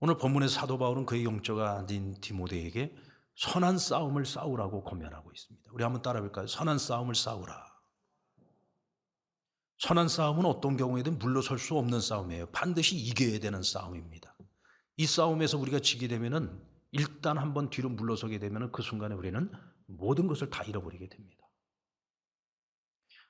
오늘 본문의 사도 바울은 그의 영적 아들인 디모데에게 선한 싸움을 싸우라고 권면하고 있습니다. 우리 한번 따라 볼까요? 선한 싸움을 싸우라. 선한 싸움은 어떤 경우에든 물러설 수 없는 싸움이에요. 반드시 이겨야 되는 싸움입니다. 이 싸움에서 우리가 지게 되면은 일단 한번 뒤로 물러서게 되면은 그 순간에 우리는 모든 것을 다 잃어버리게 됩니다.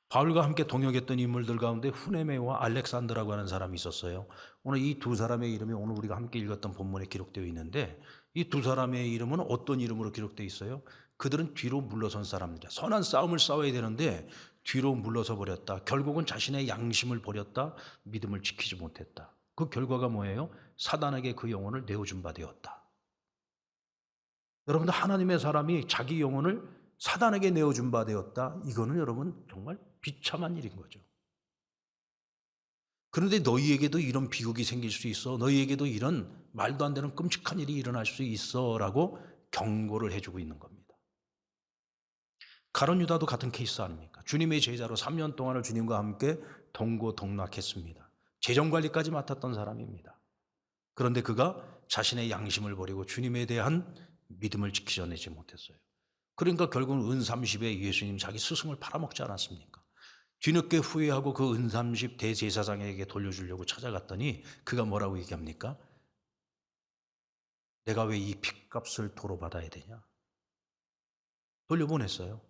바울과 함께 동역했던 인물들 가운데 후네메와 알렉산더라고 하는 사람이 있었어요. 오늘 이 두 사람의 이름이 오늘 우리가 함께 읽었던 본문에 기록되어 있는데 이 두 사람의 이름은 어떤 이름으로 기록되어 있어요? 그들은 뒤로 물러선 사람들이야. 선한 싸움을 싸워야 되는데 뒤로 물러서 버렸다. 결국은 자신의 양심을 버렸다. 믿음을 지키지 못했다. 그 결과가 뭐예요? 사단에게 그 영혼을 내어준 바 되었다. 여러분들, 하나님의 사람이 자기 영혼을 사단에게 내어준 바 되었다. 이거는 여러분 정말 비참한 일인 거죠. 그런데 너희에게도 이런 비극이 생길 수 있어. 너희에게도 이런 말도 안 되는 끔찍한 일이 일어날 수 있어 라고 경고를 해주고 있는 겁니다. 가룟 유다도 같은 케이스 아닙니까? 주님의 제자로 3년 동안을 주님과 함께 동고동락했습니다. 재정관리까지 맡았던 사람입니다. 그런데 그가 자신의 양심을 버리고 주님에 대한 믿음을 지키져내지 못했어요. 그러니까 결국은 은30에 예수님 자기 스승을 팔아먹지 않았습니까? 뒤늦게 후회하고 그 은30 대제사장에게 돌려주려고 찾아갔더니 그가 뭐라고 얘기합니까? 내가 왜 이 핏값을 도로 받아야 되냐? 돌려보냈어요.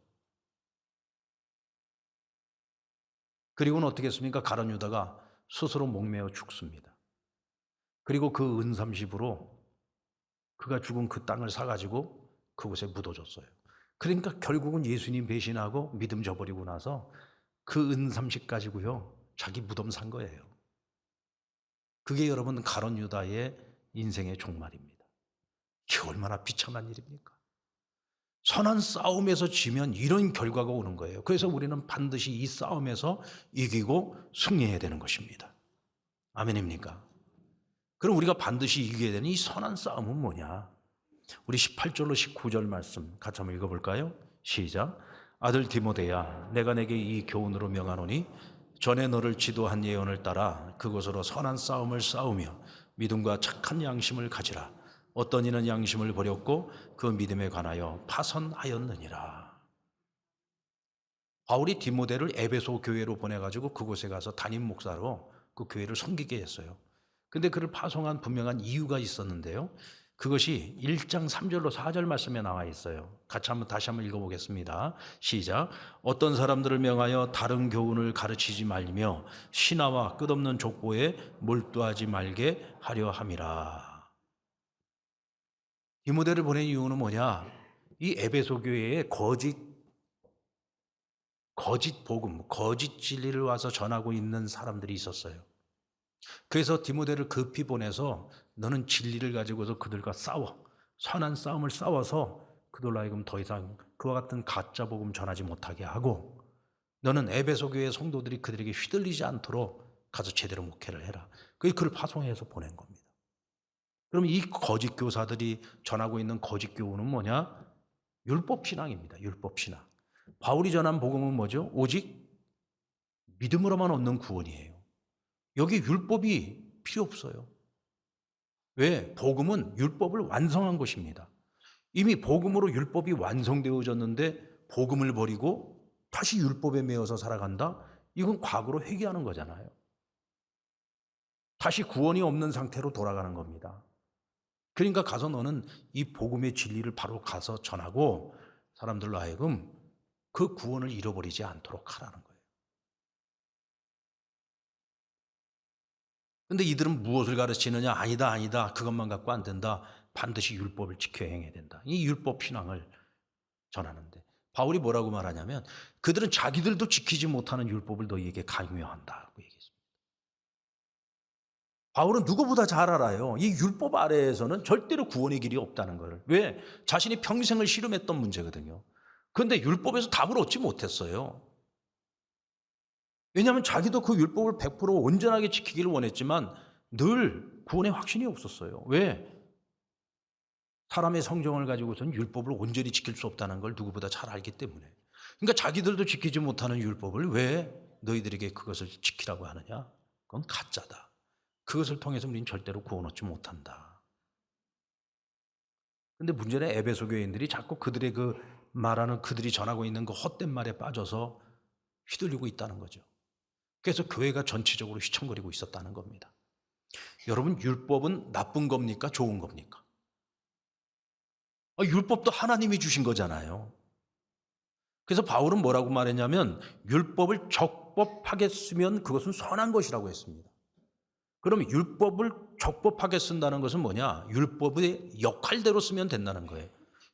그리고는 어떻게 했습니까? 가룟 유다가 스스로 목매어 죽습니다. 그리고 그 은30으로 그가 죽은 그 땅을 사가지고 그곳에 묻어줬어요. 그러니까 결국은 예수님 배신하고 믿음 저버리고 나서 그 은30 가지고요 자기 무덤 산 거예요. 그게 여러분 가룟 유다의 인생의 종말입니다. 이게 얼마나 비참한 일입니까? 선한 싸움에서 지면 이런 결과가 오는 거예요. 그래서 우리는 반드시 이 싸움에서 이기고 승리해야 되는 것입니다. 아멘입니까? 그럼 우리가 반드시 이겨야 되는 이 선한 싸움은 뭐냐? 우리 18절로 19절 말씀 같이 한번 읽어볼까요? 시작. 아들 디모데야, 내가 내게 이 교훈으로 명하노니 전에 너를 지도한 예언을 따라 그것으로 선한 싸움을 싸우며 믿음과 착한 양심을 가지라. 어떤 이는 양심을 버렸고 그 믿음에 관하여 파선하였느니라. 바울이 디모데를 에베소 교회로 보내가지고 그곳에 가서 담임 목사로 그 교회를 섬기게 했어요. 근데 그를 파송한 분명한 이유가 있었는데요. 그것이 1장 3절로 4절 말씀에 나와 있어요. 같이 다시 한번 읽어보겠습니다. 시작. 어떤 사람들을 명하여 다른 교훈을 가르치지 말며 신화와 끝없는 족보에 몰두하지 말게 하려 함이라. 디모데를 보낸 이유는 뭐냐? 이 에베소 교회에 거짓 복음, 거짓 진리를 와서 전하고 있는 사람들이 있었어요. 그래서 디모데를 급히 보내서 너는 진리를 가지고서 그들과 싸워. 선한 싸움을 싸워서 그들로 하여금 더 이상 그와 같은 가짜 복음 전하지 못하게 하고 너는 에베소 교회 성도들이 그들에게 휘둘리지 않도록 가서 제대로 목회를 해라. 그를 파송해서 보낸 겁니다. 그럼 이 거짓 교사들이 전하고 있는 거짓 교훈은 뭐냐? 율법 신앙입니다. 율법 신앙. 바울이 전한 복음은 뭐죠? 오직 믿음으로만 얻는 구원이에요. 여기 율법이 필요 없어요. 왜? 복음은 율법을 완성한 것입니다. 이미 복음으로 율법이 완성되어졌는데 복음을 버리고 다시 율법에 매여서 살아간다? 이건 과거로 회귀하는 거잖아요. 다시 구원이 없는 상태로 돌아가는 겁니다. 그러니까 가서 너는 이 복음의 진리를 바로 가서 전하고 사람들로 하여금 그 구원을 잃어버리지 않도록 하라는 거예요. 근데 이들은 무엇을 가르치느냐? 아니다. 그것만 갖고 안 된다. 반드시 율법을 지켜 행해야 된다. 이 율법 신앙을 전하는데 바울이 뭐라고 말하냐면 그들은 자기들도 지키지 못하는 율법을 너희에게 강요한다고 얘기했습니다. 바울은 누구보다 잘 알아요. 이 율법 아래에서는 절대로 구원의 길이 없다는 것을. 왜? 자신이 평생을 씨름했던 문제거든요. 그런데 율법에서 답을 얻지 못했어요. 왜냐하면 자기도 그 율법을 100% 온전하게 지키기를 원했지만 늘 구원의 확신이 없었어요. 왜? 사람의 성정을 가지고서는 율법을 온전히 지킬 수 없다는 걸 누구보다 잘 알기 때문에. 그러니까 자기들도 지키지 못하는 율법을 왜 너희들에게 그것을 지키라고 하느냐? 그건 가짜다. 그것을 통해서 우리는 절대로 구원 얻지 못한다. 근데 문제는 에베소 교인들이 자꾸 그들의 그 말하는, 그들이 전하고 있는 그 헛된 말에 빠져서 휘둘리고 있다는 거죠. 그래서 교회가 전체적으로 휘청거리고 있었다는 겁니다. 여러분, 율법은 나쁜 겁니까? 좋은 겁니까? 율법도 하나님이 주신 거잖아요. 그래서 바울은 뭐라고 말했냐면 율법을 적법하게 쓰면 그것은 선한 것이라고 했습니다. 그럼 율법을 적법하게 쓴다는 것은 뭐냐? 율법의 역할대로 쓰면 된다는 거예요.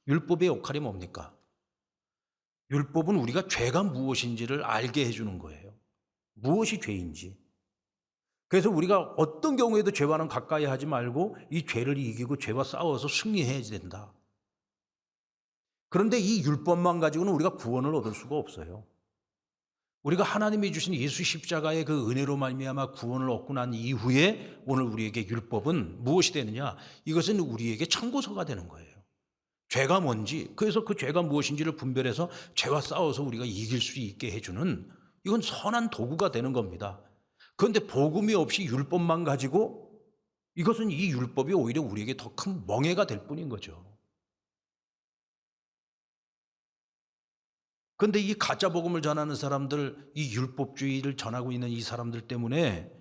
율법의 역할이 뭡니까? 율법은 우리가 죄가 무엇인지를 알게 해주는 거예요. 무엇이 죄인지. 그래서 우리가 어떤 경우에도 죄와는 가까이 하지 말고 이 죄를 이기고 죄와 싸워서 승리해야 된다. 그런데 이 율법만 가지고는 우리가 구원을 얻을 수가 없어요. 우리가 하나님이 주신 예수 십자가의 그 은혜로 말미암아 구원을 얻고 난 이후에 오늘 우리에게 율법은 무엇이 되느냐? 이것은 우리에게 참고서가 되는 거예요. 죄가 뭔지, 그래서 그 죄가 무엇인지를 분별해서 죄와 싸워서 우리가 이길 수 있게 해주는, 이건 선한 도구가 되는 겁니다. 그런데 복음이 없이 율법만 가지고 이것은 이 율법이 오히려 우리에게 더 큰 멍해가 될 뿐인 거죠. 그런데 이 가짜 복음을 전하는 사람들, 이 율법주의를 전하고 있는 이 사람들 때문에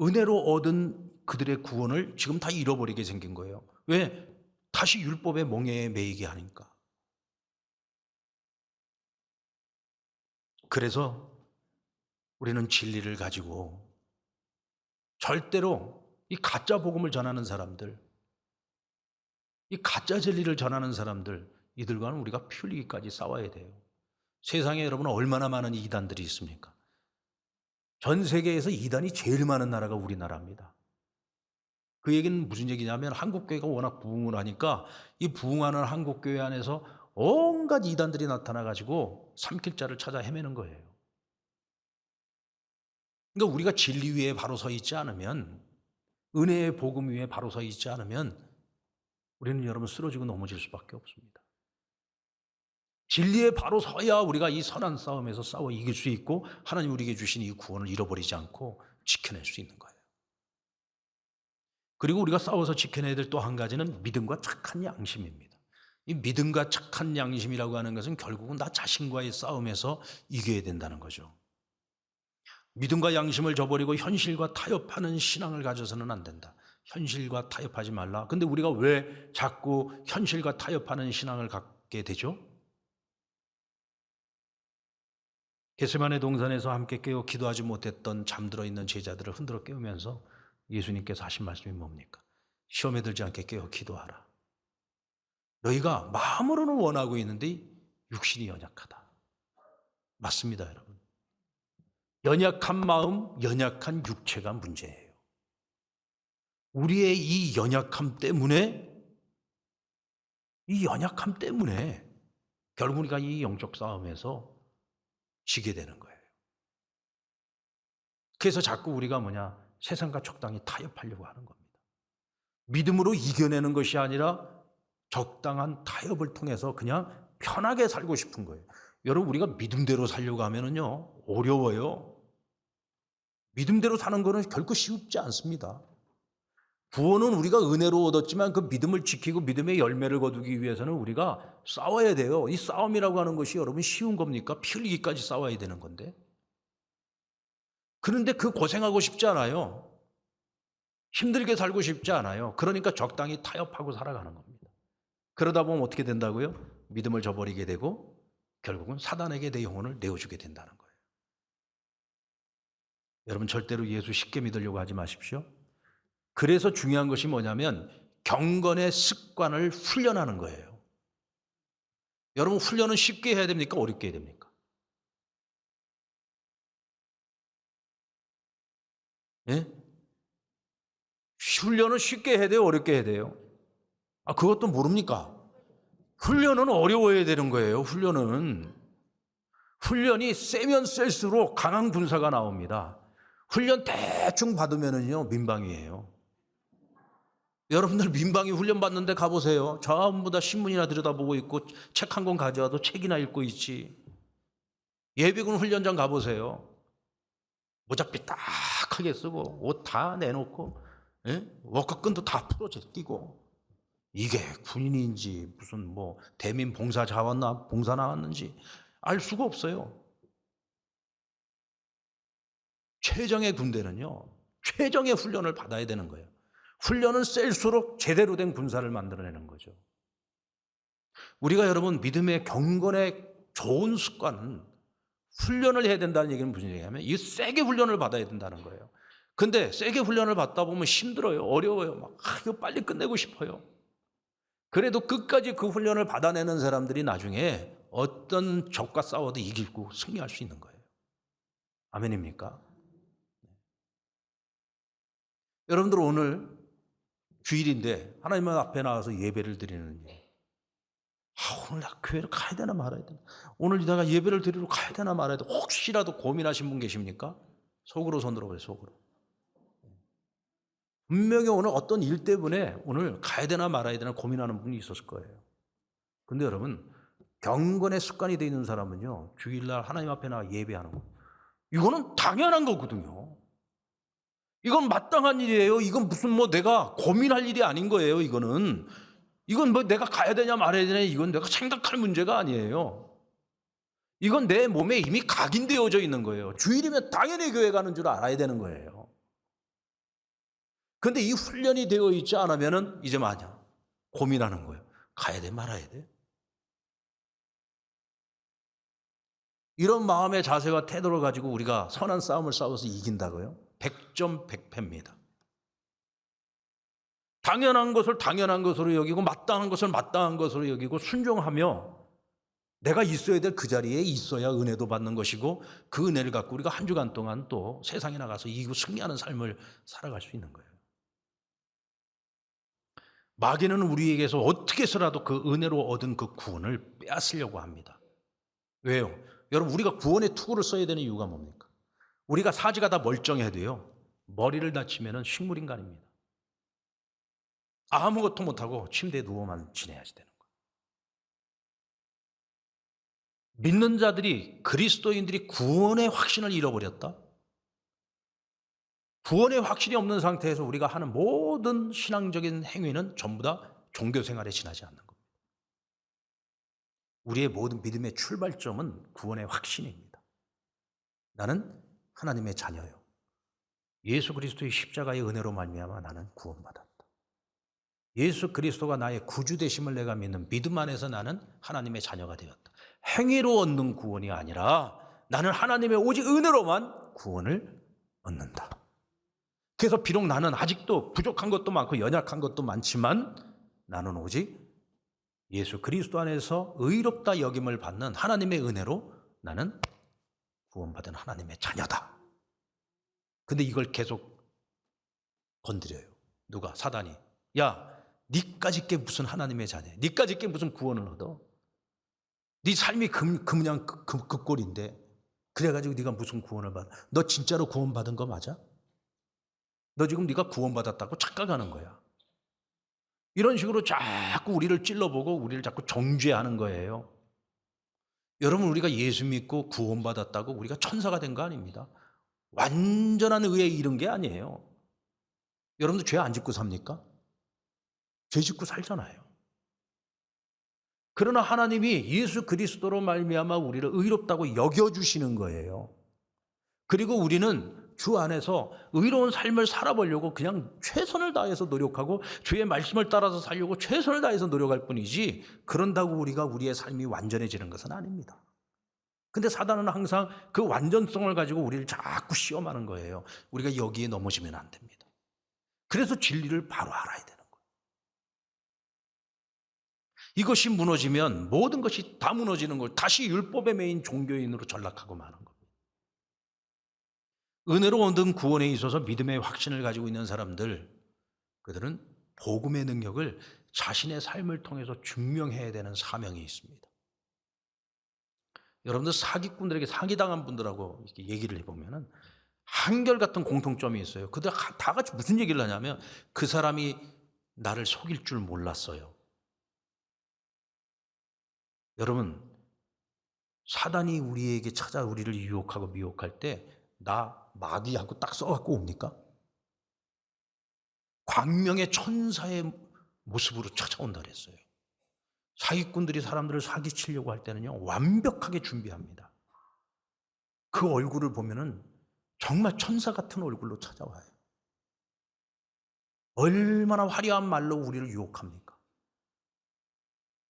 은혜로 얻은 그들의 구원을 지금 다 잃어버리게 생긴 거예요. 왜? 다시 율법의 멍에에 매이게 하니까. 그래서 우리는 진리를 가지고 절대로 이 가짜 복음을 전하는 사람들, 이 가짜 진리를 전하는 사람들, 이들과는 우리가 피 흘리기까지 싸워야 돼요. 세상에 여러분 얼마나 많은 이단들이 있습니까? 전 세계에서 이단이 제일 많은 나라가 우리나라입니다. 그 얘기는 무슨 얘기냐면 한국교회가 워낙 부흥을 하니까 이 부흥하는 한국교회 안에서 온갖 이단들이 나타나가지고 삼킬 자를 찾아 헤매는 거예요. 그러니까 우리가 진리 위에 바로 서 있지 않으면, 은혜의 복음 위에 바로 서 있지 않으면 우리는 여러분 쓰러지고 넘어질 수밖에 없습니다. 진리에 바로 서야 우리가 이 선한 싸움에서 싸워 이길 수 있고 하나님 우리에게 주신 이 구원을 잃어버리지 않고 지켜낼 수 있는 거예요. 그리고 우리가 싸워서 지켜내야 될 또 한 가지는 믿음과 착한 양심입니다. 이 믿음과 착한 양심이라고 하는 것은 결국은 나 자신과의 싸움에서 이겨야 된다는 거죠. 믿음과 양심을 저버리고 현실과 타협하는 신앙을 가져서는 안 된다. 현실과 타협하지 말라. 근데 우리가 왜 자꾸 현실과 타협하는 신앙을 갖게 되죠? 겟세마네 동산에서 함께 깨어 기도하지 못했던 잠들어 있는 제자들을 흔들어 깨우면서 예수님께서 하신 말씀이 뭡니까? 시험에 들지 않게 깨어 기도하라. 너희가 마음으로는 원하고 있는데 육신이 연약하다. 맞습니다, 여러분. 연약한 마음, 연약한 육체가 문제예요. 우리의 이 연약함 때문에 결국 우리가 이 영적 싸움에서 지게 되는 거예요. 그래서 자꾸 우리가 세상과 적당히 타협하려고 하는 겁니다. 믿음으로 이겨내는 것이 아니라 적당한 타협을 통해서 그냥 편하게 살고 싶은 거예요. 여러분, 우리가 믿음대로 살려고 하면은요, 어려워요. 믿음대로 사는 거는 결코 쉽지 않습니다. 구원은 우리가 은혜로 얻었지만 그 믿음을 지키고 믿음의 열매를 거두기 위해서는 우리가 싸워야 돼요. 이 싸움이라고 하는 것이 여러분 쉬운 겁니까? 피 흘리기까지 싸워야 되는 건데. 그런데 그 고생하고 싶지 않아요. 힘들게 살고 싶지 않아요. 그러니까 적당히 타협하고 살아가는 겁니다. 그러다 보면 어떻게 된다고요? 믿음을 저버리게 되고 결국은 사단에게 내 영혼을 내어주게 된다는 거예요. 여러분, 절대로 예수 쉽게 믿으려고 하지 마십시오. 그래서 중요한 것이 뭐냐면 경건의 습관을 훈련하는 거예요. 여러분, 훈련은 쉽게 해야 됩니까? 어렵게 해야 됩니까? 예? 훈련은 쉽게 해야 돼요? 어렵게 해야 돼요? 그것도 모릅니까? 훈련은 어려워야 되는 거예요. 훈련이 세면 셀수록 강한 군사가 나옵니다. 훈련 대충 받으면은요, 민방위예요. 여러분들 민방위 훈련 받는데 가보세요. 전부 다 신문이나 들여다보고 있고 책 한 권 가져와도 책이나 읽고 있지. 예비군 훈련장 가보세요. 모자 삐딱하게 쓰고 옷 다 내놓고, 예? 워커끈도 다 풀어 제끼고 이게 군인인지 무슨 뭐 대민 봉사 자왔나 봉사 나왔는지 알 수가 없어요. 최정의 군대는요, 최정의 훈련을 받아야 되는 거예요. 훈련은 셀수록 제대로 된 군사를 만들어내는 거죠. 우리가 여러분 믿음의 경건의 좋은 습관은 훈련을 해야 된다는 얘기는 무슨 얘기냐면 이 세게 훈련을 받아야 된다는 거예요. 근데 세게 훈련을 받다 보면 힘들어요. 어려워요. 막 이거 빨리 끝내고 싶어요. 그래도 끝까지 그 훈련을 받아내는 사람들이 나중에 어떤 적과 싸워도 이기고 승리할 수 있는 거예요. 아멘입니까? 여러분들 오늘 주일인데 하나님 앞에 나와서 예배를 드리는 일. 오늘 나 교회를 가야 되나 말아야 되나? 오늘 내가 예배를 드리러 가야 되나 말아야 되나? 혹시라도 고민하신 분 계십니까? 속으로 손 들어보세요. 속으로. 분명히 오늘 어떤 일 때문에 오늘 가야 되나 말아야 되나 고민하는 분이 있었을 거예요. 근데 여러분 경건의 습관이 되어 있는 사람은요, 주일날 하나님 앞에 나와 예배하는 거, 이거는 당연한 거거든요. 이건 마땅한 일이에요. 이건 무슨 뭐 내가 고민할 일이 아닌 거예요. 이건 뭐 내가 가야 되냐 말아야 되냐, 이건 내가 생각할 문제가 아니에요. 이건 내 몸에 이미 각인되어져 있는 거예요. 주일이면 당연히 교회 가는 줄 알아야 되는 거예요. 그런데 이 훈련이 되어 있지 않으면 이제 뭐하냐? 고민하는 거예요. 가야 돼 말아야 돼? 이런 마음의 자세와 태도를 가지고 우리가 선한 싸움을 싸워서 이긴다고요? 100점 100패입니다. 당연한 것을 당연한 것으로 여기고 마땅한 것을 마땅한 것으로 여기고 순종하며 내가 있어야 될 그 자리에 있어야 은혜도 받는 것이고 그 은혜를 갖고 우리가 한 주간 동안 또 세상에 나가서 이기고 승리하는 삶을 살아갈 수 있는 거예요. 마귀는 우리에게서 어떻게 해서라도 그 은혜로 얻은 그 구원을 빼앗으려고 합니다. 왜요? 여러분 우리가 구원의 투구를 써야 되는 이유가 뭡니까? 우리가 사지가 다 멀쩡해도요, 머리를 다치면 식물인간입니다. 아무것도 못하고 침대에 누워만 지내야지 되는 거예요. 믿는 자들이, 그리스도인들이 구원의 확신을 잃어버렸다? 구원의 확신이 없는 상태에서 우리가 하는 모든 신앙적인 행위는 전부 다 종교 생활에 지나지 않는 겁니다. 우리의 모든 믿음의 출발점은 구원의 확신입니다. 나는 하나님의 자녀요. 예수 그리스도의 십자가의 은혜로 말미암아 나는 구원받았다. 예수 그리스도가 나의 구주 되심을 내가 믿는 믿음 안에서 나는 하나님의 자녀가 되었다. 행위로 얻는 구원이 아니라 나는 하나님의 오직 은혜로만 구원을 얻는다. 그래서 비록 나는 아직도 부족한 것도 많고 연약한 것도 많지만 나는 오직 예수 그리스도 안에서 의롭다 여김을 받는 하나님의 은혜로 나는 구원받은 하나님의 자녀다. 근데 이걸 계속 건드려요. 누가? 사단이. 야, 니까짓 게 무슨 하나님의 자녀야? 니까짓 게 무슨 구원을 얻어? 네 삶이 그냥 그 꼴인데 그래가지고 네가 무슨 구원을 받아? 너 진짜로 구원받은 거 맞아? 너 지금 네가 구원받았다고 착각하는 거야. 이런 식으로 자꾸 우리를 찔러보고 우리를 자꾸 정죄하는 거예요. 여러분 우리가 예수 믿고 구원받았다고 우리가 천사가 된 거 아닙니다. 완전한 의에 이른 게 아니에요. 여러분들 죄 안 짓고 삽니까? 죄 짓고 살잖아요. 그러나 하나님이 예수 그리스도로 말미암아 우리를 의롭다고 여겨주시는 거예요. 그리고 우리는 주 안에서 의로운 삶을 살아보려고 그냥 최선을 다해서 노력하고 주의 말씀을 따라서 살려고 최선을 다해서 노력할 뿐이지 그런다고 우리가 우리의 삶이 완전해지는 것은 아닙니다. 근데 사단은 항상 그 완전성을 가지고 우리를 자꾸 시험하는 거예요. 우리가 여기에 넘어지면 안 됩니다. 그래서 진리를 바로 알아야 되는 거예요. 이것이 무너지면 모든 것이 다 무너지는 걸 다시 율법의 메인 종교인으로 전락하고 마는 겁니다. 은혜로 얻은 구원에 있어서 믿음의 확신을 가지고 있는 사람들, 그들은 복음의 능력을 자신의 삶을 통해서 증명해야 되는 사명이 있습니다. 여러분들 사기꾼들에게 사기당한 분들하고 이렇게 얘기를 해보면 한결같은 공통점이 있어요. 그들 다 같이 무슨 얘기를 하냐면 그 사람이 나를 속일 줄 몰랐어요. 여러분 사단이 우리에게 찾아 우리를 유혹하고 미혹할 때 나 마귀하고 딱 써갖고 옵니까? 광명의 천사의 모습으로 찾아온다 그랬어요. 사기꾼들이 사람들을 사기치려고 할 때는요, 완벽하게 준비합니다. 그 얼굴을 보면은 정말 천사 같은 얼굴로 찾아와요. 얼마나 화려한 말로 우리를 유혹합니까?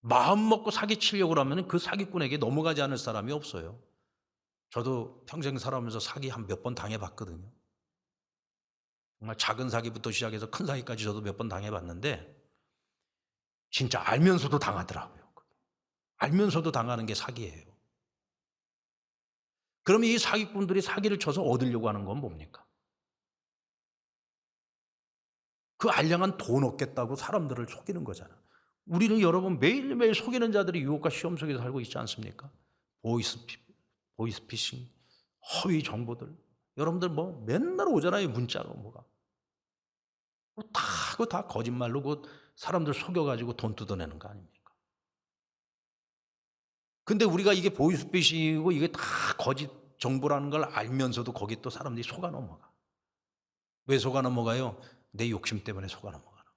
마음 먹고 사기치려고 하면 그 사기꾼에게 넘어가지 않을 사람이 없어요. 저도 평생 살아오면서 사기 한 몇 번 당해봤거든요. 정말 작은 사기부터 시작해서 큰 사기까지 저도 몇 번 당해봤는데 진짜 알면서도 당하더라고요. 알면서도 당하는 게 사기예요. 그러면 이 사기꾼들이 사기를 쳐서 얻으려고 하는 건 뭡니까? 그 알량한 돈 얻겠다고 사람들을 속이는 거잖아. 우리는 여러분 매일매일 속이는 자들이 유혹과 시험 속에서 살고 있지 않습니까? 보이스피싱, 허위 정보들. 여러분들 뭐 맨날 오잖아요, 문자로 뭐가. 그거 다 거짓말로 그 사람들 속여가지고 돈 뜯어내는 거 아닙니까? 근데 우리가 이게 보이스피싱이고 이게 다 거짓 정보라는 걸 알면서도 거기 또 사람들이 속아 넘어가. 왜 속아 넘어가요? 내 욕심 때문에 속아 넘어가는 거예요.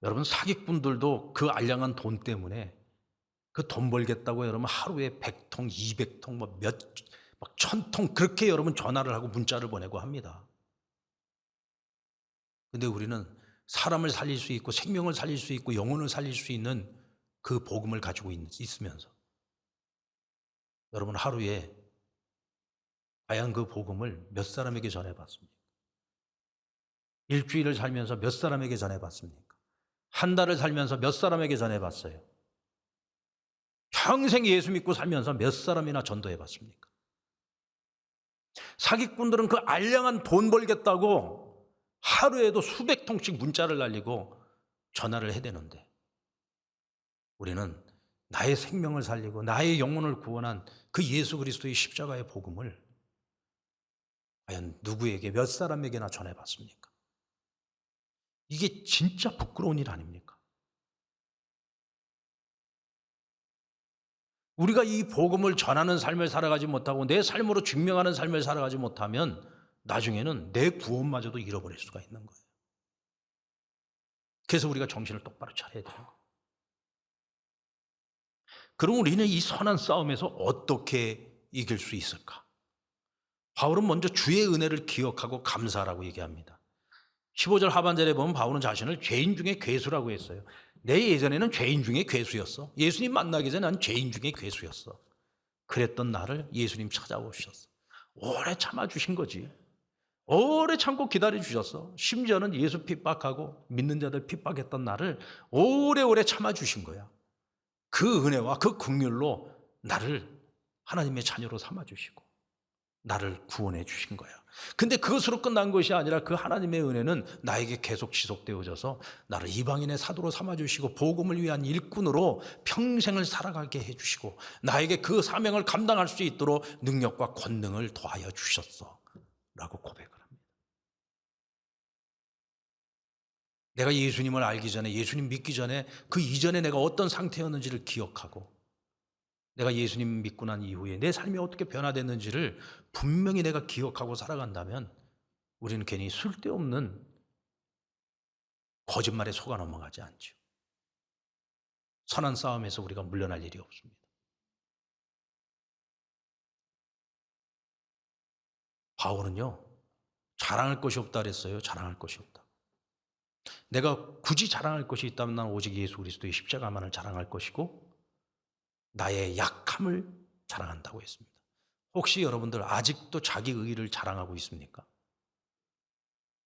여러분 사기꾼들도 그 알량한 돈 때문에 그 돈 벌겠다고 여러분 하루에 100통, 200통, 뭐 막 1000통 그렇게 여러분 전화를 하고 문자를 보내고 합니다. 근데 우리는 사람을 살릴 수 있고 생명을 살릴 수 있고 영혼을 살릴 수 있는 그 복음을 가지고 있으면서 여러분 하루에 과연 그 복음을 몇 사람에게 전해봤습니까? 일주일을 살면서 몇 사람에게 전해봤습니까? 한 달을 살면서 몇 사람에게 전해봤어요? 평생 예수 믿고 살면서 몇 사람이나 전도해봤습니까? 사기꾼들은 그 알량한 돈 벌겠다고 하루에도 수백 통씩 문자를 날리고 전화를 해대는데 우리는 나의 생명을 살리고 나의 영혼을 구원한 그 예수 그리스도의 십자가의 복음을 과연 누구에게 몇 사람에게나 전해봤습니까? 이게 진짜 부끄러운 일 아닙니까? 우리가 이 복음을 전하는 삶을 살아가지 못하고 내 삶으로 증명하는 삶을 살아가지 못하면 나중에는 내 구원마저도 잃어버릴 수가 있는 거예요. 그래서 우리가 정신을 똑바로 차려야 되는 거예요. 그럼 우리는 이 선한 싸움에서 어떻게 이길 수 있을까? 바울은 먼저 주의 은혜를 기억하고 감사하라고 얘기합니다. 15절 하반절에 보면 바울은 자신을 죄인 중에 괴수라고 했어요. 내 예전에는 죄인 중에 괴수였어. 예수님 만나기 전에 난 죄인 중에 괴수였어. 그랬던 나를 예수님 찾아오셨어. 오래 참아주신 거지. 오래 참고 기다려주셨어. 심지어는 예수 핍박하고 믿는 자들 핍박했던 나를 오래오래 참아주신 거야. 그 은혜와 그 긍휼로 나를 하나님의 자녀로 삼아주시고 나를 구원해 주신 거야. 근데 그것으로 끝난 것이 아니라 그 하나님의 은혜는 나에게 계속 지속되어져서 나를 이방인의 사도로 삼아주시고 복음을 위한 일꾼으로 평생을 살아가게 해주시고 나에게 그 사명을 감당할 수 있도록 능력과 권능을 더하여 주셨어 라고 고백을 합니다. 내가 예수님을 알기 전에 예수님 믿기 전에 그 이전에 내가 어떤 상태였는지를 기억하고 내가 예수님 믿고 난 이후에 내 삶이 어떻게 변화됐는지를 분명히 내가 기억하고 살아간다면 우리는 괜히 쓸데없는 거짓말에 속아 넘어가지 않죠. 선한 싸움에서 우리가 물러날 일이 없습니다. 바울은요, 자랑할 것이 없다 그랬어요. 자랑할 것이 없다. 내가 굳이 자랑할 것이 있다면 난 오직 예수 그리스도의 십자가만을 자랑할 것이고 나의 약함을 자랑한다고 했습니다. 혹시 여러분들 아직도 자기 의의를 자랑하고 있습니까?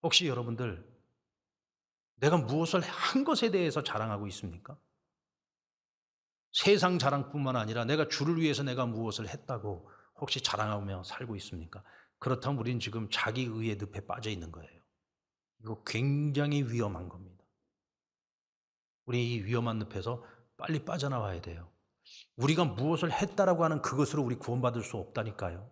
혹시 여러분들 내가 무엇을 한 것에 대해서 자랑하고 있습니까? 세상 자랑뿐만 아니라 내가 주를 위해서 내가 무엇을 했다고 혹시 자랑하며 살고 있습니까? 그렇다면 우리는 지금 자기 의의 늪에 빠져 있는 거예요. 이거 굉장히 위험한 겁니다. 우리 이 위험한 늪에서 빨리 빠져나와야 돼요. 우리가 무엇을 했다라고 하는 그것으로 우리 구원받을 수 없다니까요.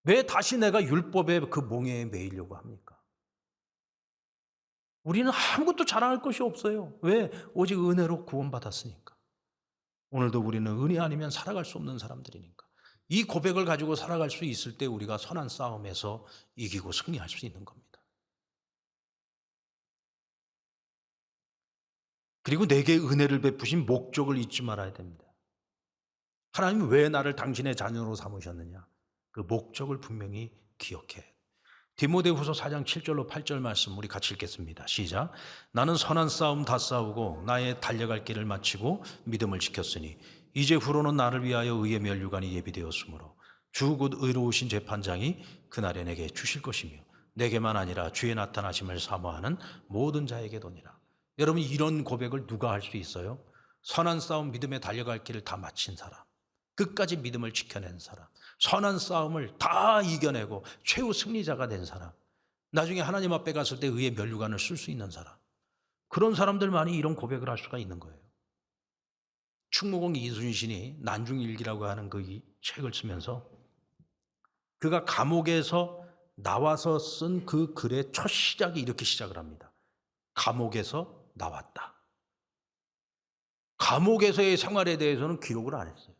왜 다시 내가 율법의 그 몽해에 매이려고 합니까? 우리는 아무것도 자랑할 것이 없어요. 왜? 오직 은혜로 구원받았으니까. 오늘도 우리는 은혜 아니면 살아갈 수 없는 사람들이니까. 이 고백을 가지고 살아갈 수 있을 때 우리가 선한 싸움에서 이기고 승리할 수 있는 겁니다. 그리고 내게 은혜를 베푸신 목적을 잊지 말아야 됩니다. 하나님은 왜 나를 당신의 자녀로 삼으셨느냐? 그 목적을 분명히 기억해. 디모데후서 4장 7절로 8절 말씀 우리 같이 읽겠습니다. 시작. 나는 선한 싸움 다 싸우고 나의 달려갈 길을 마치고 믿음을 지켰으니 이제 후로는 나를 위하여 의의 면류관이 예비되었으므로 주 곧 의로우신 재판장이 그날에 내게 주실 것이며 내게만 아니라 주의 나타나심을 사모하는 모든 자에게도니라. 여러분, 이런 고백을 누가 할 수 있어요? 선한 싸움 믿음에 달려갈 길을 다 마친 사람, 끝까지 믿음을 지켜낸 사람, 선한 싸움을 다 이겨내고 최후 승리자가 된 사람, 나중에 하나님 앞에 갔을 때 의의 면류관을 쓸 수 있는 사람, 그런 사람들만이 이런 고백을 할 수가 있는 거예요. 충무공 이순신이 난중일기라고 하는 그 책을 쓰면서 그가 감옥에서 나와서 쓴 그 글의 첫 시작이 이렇게 시작을 합니다. 감옥에서 나왔다. 감옥에서의 생활에 대해서는 기록을 안 했어요.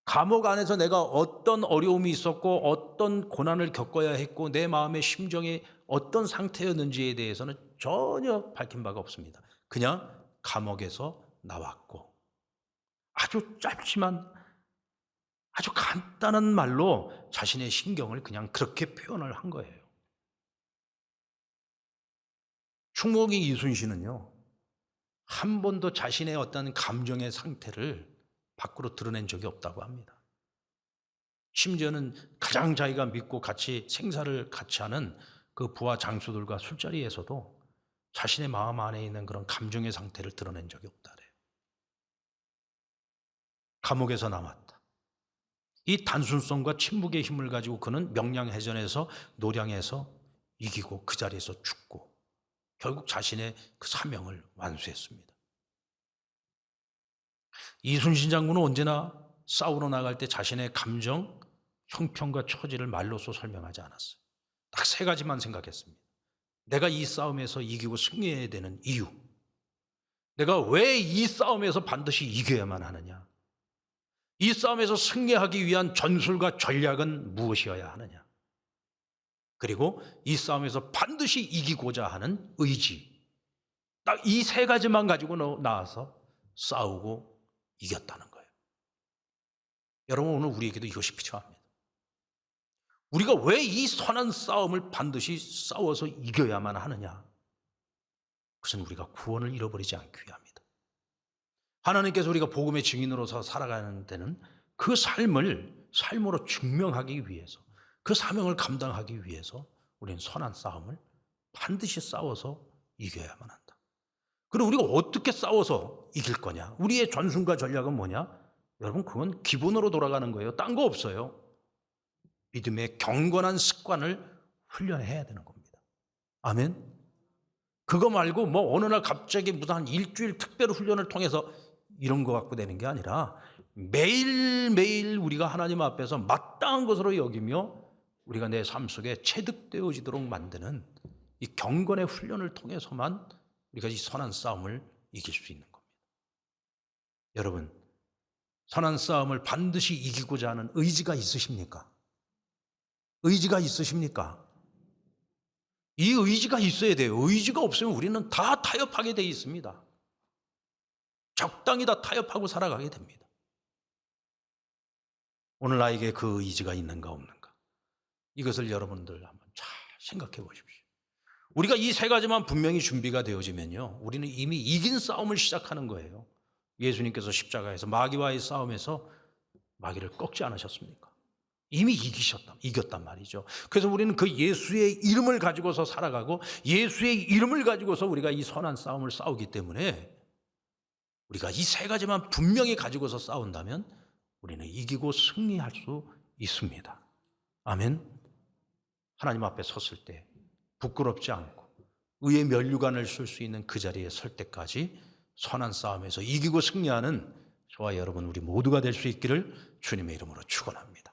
감옥 안에서 내가 어떤 어려움이 있었고 어떤 고난을 겪어야 했고 내 마음의 심정이 어떤 상태였는지에 대해서는 전혀 밝힌 바가 없습니다. 그냥 감옥에서 나왔고 아주 짧지만 아주 간단한 말로 자신의 심경을 그냥 그렇게 표현을 한 거예요. 충무공 이순신은요, 한 번도 자신의 어떤 감정의 상태를 밖으로 드러낸 적이 없다고 합니다. 심지어는 가장 자기가 믿고 같이 생사를 같이 하는 그 부하 장수들과 술자리에서도 자신의 마음 안에 있는 그런 감정의 상태를 드러낸 적이 없다래요. 감옥에서 나왔다. 이 단순성과 침묵의 힘을 가지고 그는 명량해전에서 노량에서 이기고 그 자리에서 죽고 결국 자신의 그 사명을 완수했습니다. 이순신 장군은 언제나 싸우러 나갈 때 자신의 감정, 형편과 처지를 말로써 설명하지 않았어요. 딱 세 가지만 생각했습니다. 내가 이 싸움에서 이기고 승리해야 되는 이유, 내가 왜 이 싸움에서 반드시 이겨야만 하느냐, 이 싸움에서 승리하기 위한 전술과 전략은 무엇이어야 하느냐, 그리고 이 싸움에서 반드시 이기고자 하는 의지, 딱 이 세 가지만 가지고 나와서 싸우고 이겼다는 거예요. 여러분, 오늘 우리에게도 이것이 필요합니다. 우리가 왜 이 선한 싸움을 반드시 싸워서 이겨야만 하느냐? 그것은 우리가 구원을 잃어버리지 않기 위함이다. 하나님께서 우리가 복음의 증인으로서 살아가는 데는 그 삶으로 증명하기 위해서, 그 사명을 감당하기 위해서 우리는 선한 싸움을 반드시 싸워서 이겨야만 한다. 그럼 우리가 어떻게 싸워서 이길 거냐? 우리의 전술과 전략은 뭐냐? 여러분, 그건 기본으로 돌아가는 거예요. 딴 거 없어요. 믿음의 경건한 습관을 훈련해야 되는 겁니다. 아멘. 그거 말고 뭐 어느 날 갑자기 무슨 한 일주일 특별 훈련을 통해서 이런 거 갖고 되는 게 아니라 매일매일 우리가 하나님 앞에서 마땅한 것으로 여기며 우리가 내 삶 속에 체득되어지도록 만드는 이 경건의 훈련을 통해서만 우리가 이 선한 싸움을 이길 수 있는 겁니다. 여러분, 선한 싸움을 반드시 이기고자 하는 의지가 있으십니까? 의지가 있으십니까? 이 의지가 있어야 돼요. 의지가 없으면 우리는 다 타협하게 돼 있습니다. 적당히 다 타협하고 살아가게 됩니다. 오늘 나에게 그 의지가 있는가 없는가, 이것을 여러분들 한번 잘 생각해 보십시오. 우리가 이 세 가지만 분명히 준비가 되어지면요, 우리는 이미 이긴 싸움을 시작하는 거예요. 예수님께서 십자가에서 마귀와의 싸움에서 마귀를 꺾지 않으셨습니까? 이미 이겼단 말이죠. 그래서 우리는 그 예수의 이름을 가지고서 살아가고 예수의 이름을 가지고서 우리가 이 선한 싸움을 싸우기 때문에 우리가 이 세 가지만 분명히 가지고서 싸운다면 우리는 이기고 승리할 수 있습니다. 아멘. 하나님 앞에 섰을 때 부끄럽지 않고 의의 면류관을 쓸 수 있는 그 자리에 설 때까지 선한 싸움에서 이기고 승리하는 저와 여러분 우리 모두가 될 수 있기를 주님의 이름으로 축원합니다.